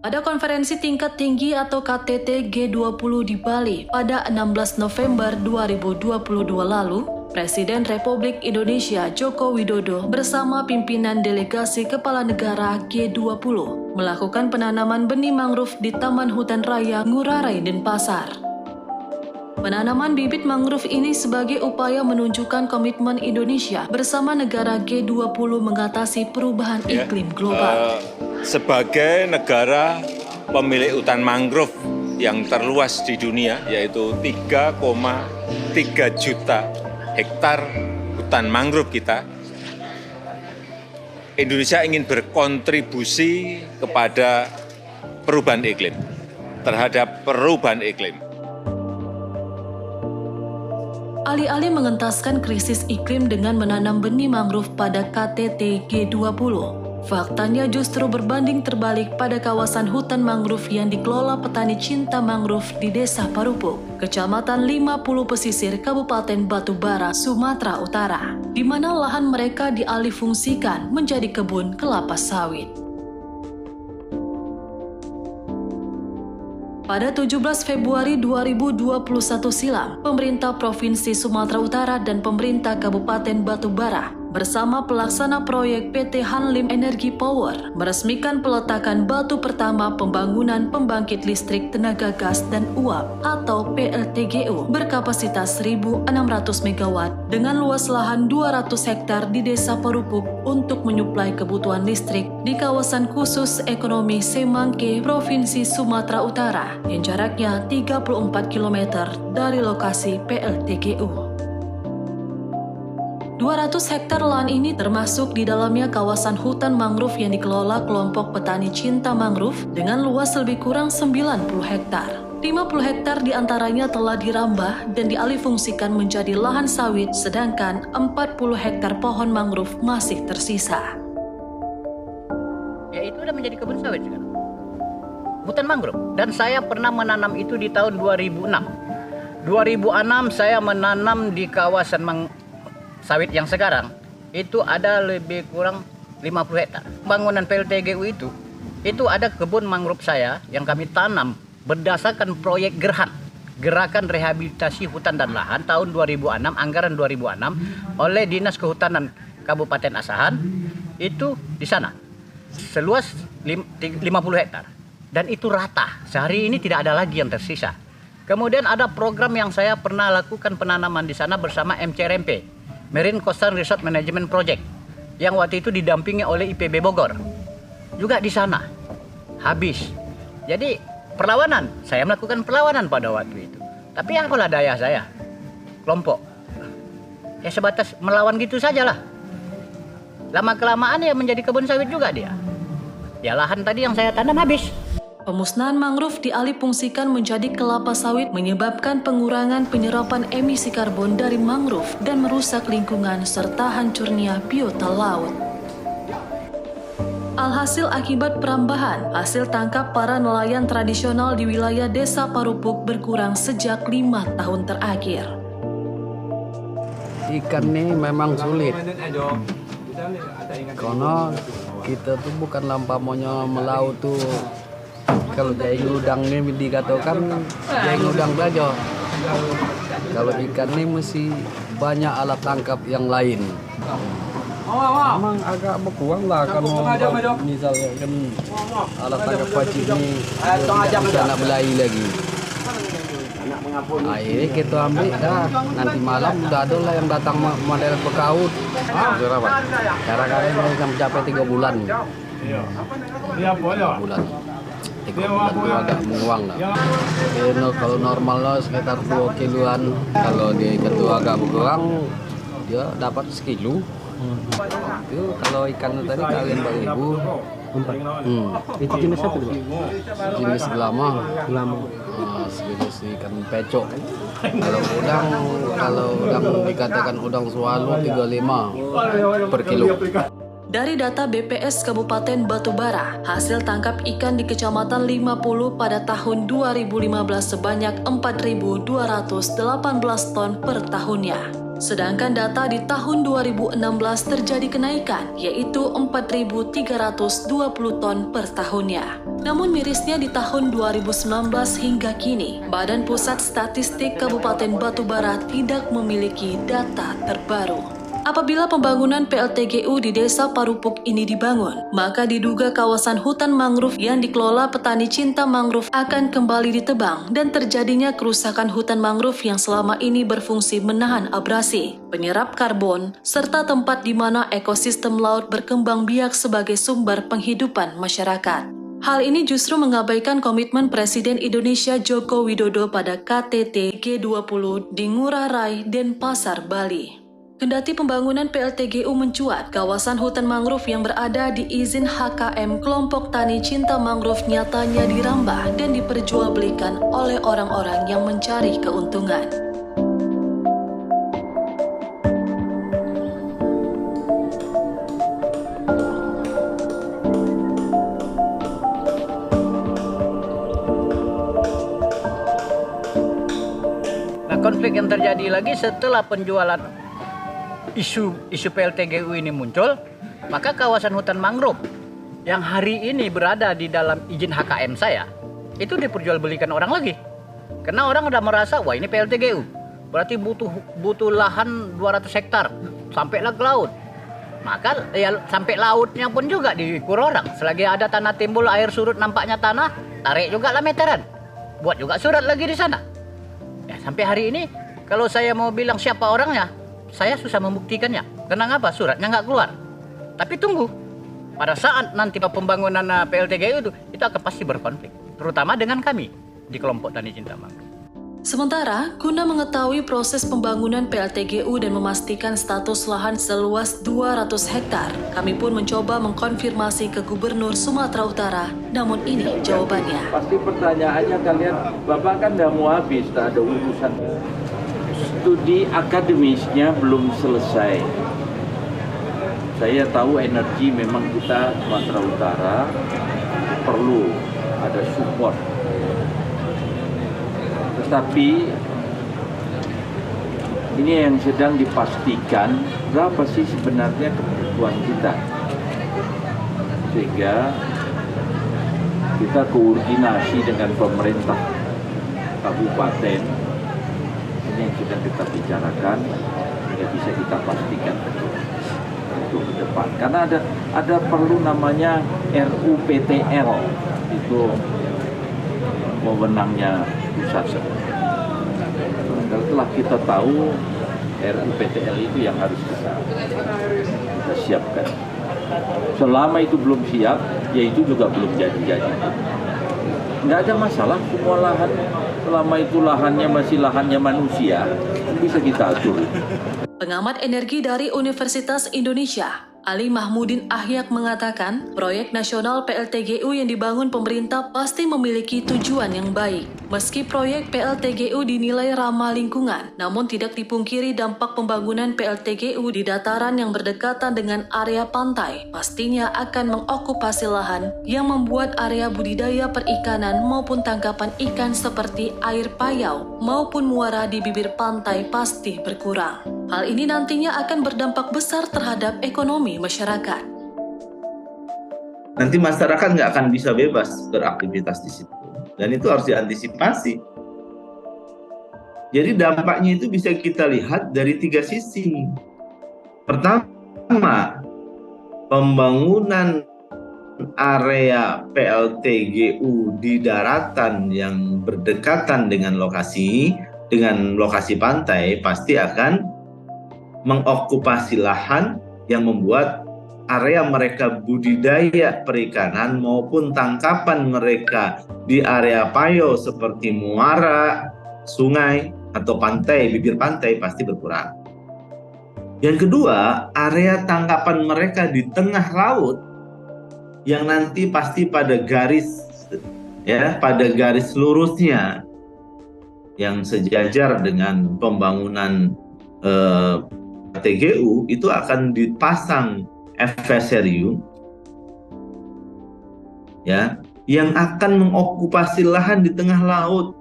Pada konferensi tingkat tinggi atau KTT G20 di Bali pada 16 November 2022 lalu, Presiden Republik Indonesia Joko Widodo bersama pimpinan delegasi kepala negara G20 melakukan penanaman benih mangrove di Taman Hutan Raya Ngurah Rai Denpasar. Penanaman bibit mangrove ini sebagai upaya menunjukkan komitmen Indonesia bersama negara G20 mengatasi perubahan iklim global. Sebagai negara pemilik hutan mangrove yang terluas di dunia, yaitu 3,3 juta hektar hutan mangrove kita, Indonesia ingin berkontribusi kepada perubahan iklim, terhadap perubahan iklim. Alih-alih mengentaskan krisis iklim dengan menanam benih mangrove pada KTT G20, faktanya justru berbanding terbalik pada kawasan hutan mangrove yang dikelola petani cinta mangrove di Desa Parupuk, Kecamatan 50 Pesisir, Kabupaten Batubara, Sumatera Utara, di mana lahan mereka dialihfungsikan menjadi kebun kelapa sawit. Pada 17 Februari 2021 silam, pemerintah Provinsi Sumatera Utara dan pemerintah Kabupaten Batubara bersama pelaksana proyek PT Hanlim Energy Power meresmikan peletakan batu pertama pembangunan pembangkit listrik tenaga gas dan uap atau PLTGU berkapasitas 1.600 MW dengan luas lahan 200 hektar di Desa Parupuk untuk menyuplai kebutuhan listrik di kawasan khusus ekonomi Semangke, Provinsi Sumatera Utara yang jaraknya 34 km dari lokasi PLTGU. 200 hektar lahan ini termasuk di dalamnya kawasan hutan mangrove yang dikelola kelompok petani cinta mangrove dengan luas lebih kurang 90 hektar. 50 hektar diantaranya telah dirambah dan dialihfungsikan menjadi lahan sawit, sedangkan 40 hektar pohon mangrove masih tersisa. Ya itu udah menjadi kebun sawit sekarang. Hutan mangrove. Dan saya pernah menanam itu di tahun 2006. 2006 saya menanam di kawasan sawit yang sekarang itu ada lebih kurang 50 hektar. Bangunan PLTGU itu ada kebun mangrove saya yang kami tanam berdasarkan proyek Gerakan Rehabilitasi Hutan dan Lahan tahun 2006, anggaran 2006 oleh Dinas Kehutanan Kabupaten Asahan itu di sana. Seluas 50 hektar. Dan itu rata. Sehari ini tidak ada lagi yang tersisa. Kemudian ada program yang saya pernah lakukan penanaman di sana bersama MCRMP. Marine Coastal Resort Management Project yang waktu itu didampingi oleh IPB Bogor juga di sana habis. Jadi saya melakukan perlawanan pada waktu itu. Tapi apalah daya saya, kelompok ya sebatas melawan gitu sajalah. Lama kelamaan ya menjadi kebun sawit juga dia. Ya lahan tadi yang saya tanam habis. Pemusnahan mangrove dialihfungsikan menjadi kelapa sawit menyebabkan pengurangan penyerapan emisi karbon dari mangrove dan merusak lingkungan serta hancurnya biota laut. Alhasil akibat perambahan, hasil tangkap para nelayan tradisional di wilayah Desa Parupuk berkurang sejak 5 tahun terakhir. Ikan ini memang sulit, karena kita tuh bukan lampamanya melaut tuh. Kalau jaring udang ini dikatakan jaring udang saja. Kalau ikan ini mesti banyak alat tangkap yang lain. Memang agak berkurang lah kalau misalnya kan alat tangkap pacik ini tidak bisa nak belai lagi. Akhirnya kita ambil dah, nanti malam udah ada lah yang datang model pekaut. Cara-cara ini sampai 3 bulan. 3 bulan. 3 bulan itu agak menguang lah. Kalau normal lah sekitar 2 kiloan. Kalau dia itu agak berkurang, dia dapat sekilo. Itu kalau ikan tadi kalian 4.000. Itu jenis apa tuh? Jenis gelama. Jenis ikan pecok. Kalau udang dikatakan udang swallow 35 per kilo. Dari data BPS Kabupaten Batubara, hasil tangkap ikan di Kecamatan 50 pada tahun 2015 sebanyak 4.218 ton per tahunnya. Sedangkan data di tahun 2016 terjadi kenaikan, yaitu 4.320 ton per tahunnya. Namun mirisnya di tahun 2019 hingga kini, Badan Pusat Statistik Kabupaten Batubara tidak memiliki data terbaru. Apabila pembangunan PLTGU di Desa Parupuk ini dibangun, maka diduga kawasan hutan mangrove yang dikelola petani cinta mangrove akan kembali ditebang dan terjadinya kerusakan hutan mangrove yang selama ini berfungsi menahan abrasi, penyerap karbon, serta tempat di mana ekosistem laut berkembang biak sebagai sumber penghidupan masyarakat. Hal ini justru mengabaikan komitmen Presiden Indonesia Joko Widodo pada KTT G20 di Ngurah Rai, Denpasar, Bali. Kendati pembangunan PLTGU mencuat, kawasan hutan mangrove yang berada di izin HKM kelompok tani cinta mangrove nyatanya dirambah dan diperjualbelikan oleh orang-orang yang mencari keuntungan. Nah, konflik yang terjadi lagi setelah penjualan isu PLTGU ini muncul, maka kawasan hutan mangrove yang hari ini berada di dalam izin HKM saya itu diperjualbelikan orang lagi. Karena orang udah merasa, wah ini PLTGU, berarti butuh lahan 200 hektar sampailah ke laut. Maka ya sampai lautnya pun juga diukur orang. Selagi ada tanah timbul, air surut nampaknya tanah, tarik juga lah meteran. Buat juga surat lagi di sana. Ya, sampai hari ini kalau saya mau bilang siapa orangnya, saya susah membuktikannya. Kenapa? Suratnya nggak keluar. Tapi tunggu, pada saat nanti pembangunan PLTGU itu akan pasti berkonflik, terutama dengan kami di kelompok Tani Cinta Mangrove. Sementara, guna mengetahui proses pembangunan PLTGU dan memastikan status lahan seluas 200 hektar, kami pun mencoba mengkonfirmasi ke Gubernur Sumatera Utara, namun ini jawabannya. Pasti pertanyaannya kalian, Bapak kan nggak mau habis, tak ada urusan. Studi akademisnya belum selesai. Saya tahu energi memang kita Sumatera Utara perlu ada support. Tetapi ini yang sedang dipastikan berapa sih sebenarnya kebutuhan kita. Sehingga kita koordinasi dengan pemerintah kabupaten. Ini yang sedang kita bicarakan, sehingga bisa kita pastikan untuk ke depan. Karena ada perlu namanya RUPTL, itu wewenangnya pusat. Kalau telah kita tahu RUPTL itu yang harus kita siapkan. Selama itu belum siap, ya itu juga belum jadi-jadi. Nggak ada masalah, semua lahan selama itu lahannya masih lahannya manusia, bisa kita atur. Pengamat energi dari Universitas Indonesia, Ali Mahmudin Ahyak mengatakan, proyek nasional PLTGU yang dibangun pemerintah pasti memiliki tujuan yang baik. Meski proyek PLTGU dinilai ramah lingkungan, namun tidak dipungkiri dampak pembangunan PLTGU di dataran yang berdekatan dengan area pantai pastinya akan mengokupasi lahan yang membuat area budidaya perikanan maupun tangkapan ikan seperti air payau maupun muara di bibir pantai pasti berkurang. Hal ini nantinya akan berdampak besar terhadap ekonomi masyarakat. Nanti masyarakat nggak akan bisa bebas beraktivitas di situ. Dan itu harus diantisipasi. Jadi dampaknya itu bisa kita lihat dari 3 sisi. Pertama, pembangunan area PLTGU di daratan yang berdekatan dengan lokasi pantai pasti akan mengokupasi lahan yang membuat area mereka budidaya perikanan maupun tangkapan mereka di area payo seperti muara, sungai, atau pantai, bibir pantai pasti berkurang. Yang kedua, area tangkapan mereka di tengah laut yang nanti pasti pada garis lurusnya yang sejajar dengan pembangunan TGU itu akan dipasang FSRU ya yang akan mengokupasi lahan di tengah laut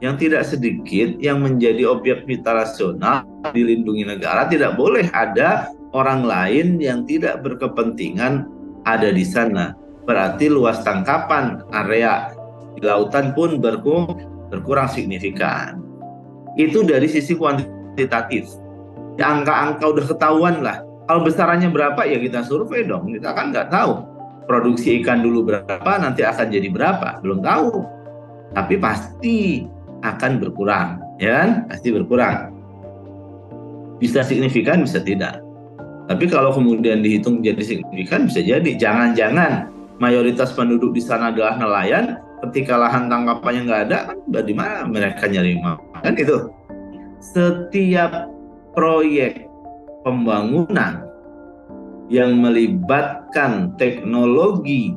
yang tidak sedikit yang menjadi objek vital nasional dilindungi negara, tidak boleh ada orang lain yang tidak berkepentingan ada di sana. Berarti luas tangkapan area di lautan pun berkurang signifikan. Itu dari sisi kuantitatif. Ya, angka-angka udah ketahuan lah. Kalau besarannya berapa ya kita survei dong. Kita kan nggak tahu. Produksi ikan dulu berapa, nanti akan jadi berapa, belum tahu. Tapi pasti akan berkurang, ya kan? Pasti berkurang. Bisa signifikan, bisa tidak. Tapi kalau kemudian dihitung jadi signifikan, bisa jadi. Jangan-jangan mayoritas penduduk di sana adalah nelayan, ketika lahan tangkapannya nggak ada, kan di mana mereka nyari makan itu. Setiap proyek pembangunan yang melibatkan teknologi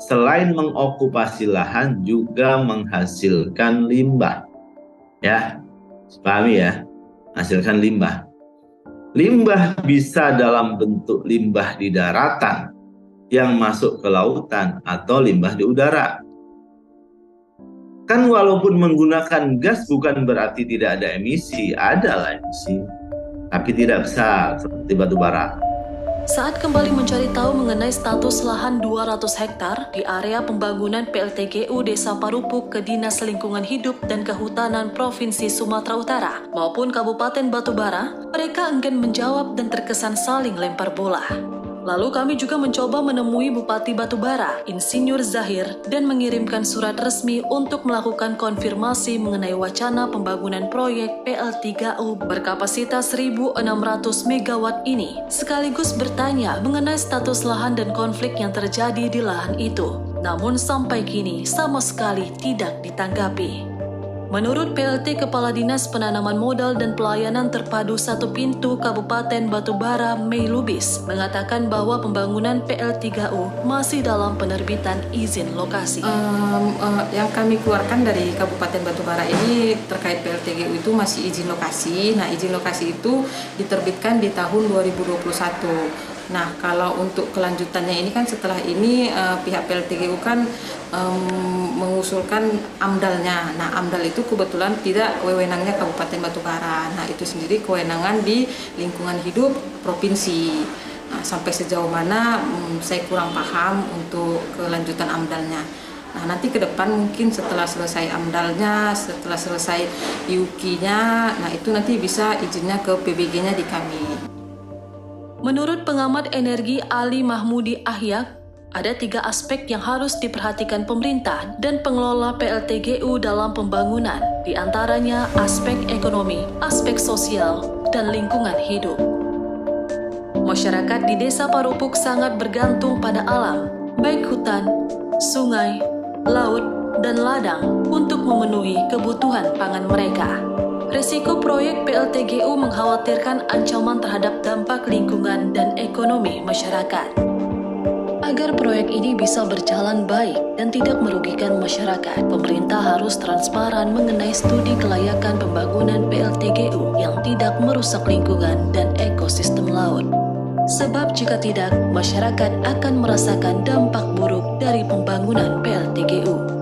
selain mengokupasi lahan juga menghasilkan limbah. Ya, pahami ya, hasilkan limbah. Limbah bisa dalam bentuk limbah di daratan yang masuk ke lautan atau limbah di udara. Kan walaupun menggunakan gas bukan berarti tidak ada emisi, adalah emisi, tapi tidak besar seperti batu bara. Saat kembali mencari tahu mengenai status lahan 200 hektar di area pembangunan PLTGU Desa Parupuk ke Dinas Lingkungan Hidup dan Kehutanan Provinsi Sumatera Utara maupun Kabupaten Batubara, mereka enggan menjawab dan terkesan saling lempar bola. Lalu kami juga mencoba menemui Bupati Batubara, Insinyur Zahir, dan mengirimkan surat resmi untuk melakukan konfirmasi mengenai wacana pembangunan proyek PL3U berkapasitas 1.600 MW ini, sekaligus bertanya mengenai status lahan dan konflik yang terjadi di lahan itu. Namun sampai kini sama sekali tidak ditanggapi. Menurut PLT Kepala Dinas Penanaman Modal dan Pelayanan Terpadu Satu Pintu Kabupaten Batubara, Mei Lubis, mengatakan bahwa pembangunan PL3U masih dalam penerbitan izin lokasi. Yang kami keluarkan dari Kabupaten Batubara ini terkait PLTGU itu masih izin lokasi. Nah, izin lokasi itu diterbitkan di tahun 2021. Nah, kalau untuk kelanjutannya ini kan setelah ini pihak PLTGU kan mengusulkan AMDAL-nya. Nah, AMDAL itu kebetulan tidak wewenangnya Kabupaten Batubara. Nah, itu sendiri kewenangan di lingkungan hidup provinsi. Nah, sampai sejauh mana saya kurang paham untuk kelanjutan AMDAL-nya. Nah, nanti ke depan mungkin setelah selesai AMDAL-nya, setelah selesai IUK-nya, nah itu nanti bisa izinnya ke PBG-nya di kami. Menurut pengamat energi Ali Mahmudi Ahyak, ada 3 aspek yang harus diperhatikan pemerintah dan pengelola PLTGU dalam pembangunan, di antaranya aspek ekonomi, aspek sosial, dan lingkungan hidup. Masyarakat di Desa Parupuk sangat bergantung pada alam, baik hutan, sungai, laut, dan ladang untuk memenuhi kebutuhan pangan mereka. Risiko proyek PLTGU mengkhawatirkan ancaman terhadap dampak lingkungan dan ekonomi masyarakat. Agar proyek ini bisa berjalan baik dan tidak merugikan masyarakat, pemerintah harus transparan mengenai studi kelayakan pembangunan PLTGU yang tidak merusak lingkungan dan ekosistem laut. Sebab jika tidak, masyarakat akan merasakan dampak buruk dari pembangunan PLTGU.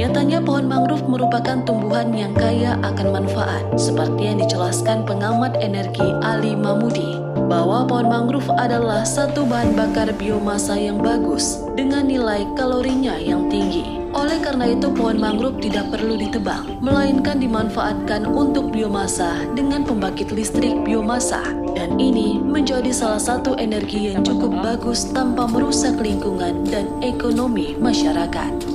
Nyatanya pohon mangrove merupakan tumbuhan yang kaya akan manfaat, seperti yang dijelaskan pengamat energi Ali Mahmudi, bahwa pohon mangrove adalah satu bahan bakar biomasa yang bagus dengan nilai kalorinya yang tinggi. Oleh karena itu, pohon mangrove tidak perlu ditebang, melainkan dimanfaatkan untuk biomasa dengan pembangkit listrik biomasa. Dan ini menjadi salah satu energi yang cukup bagus tanpa merusak lingkungan dan ekonomi masyarakat.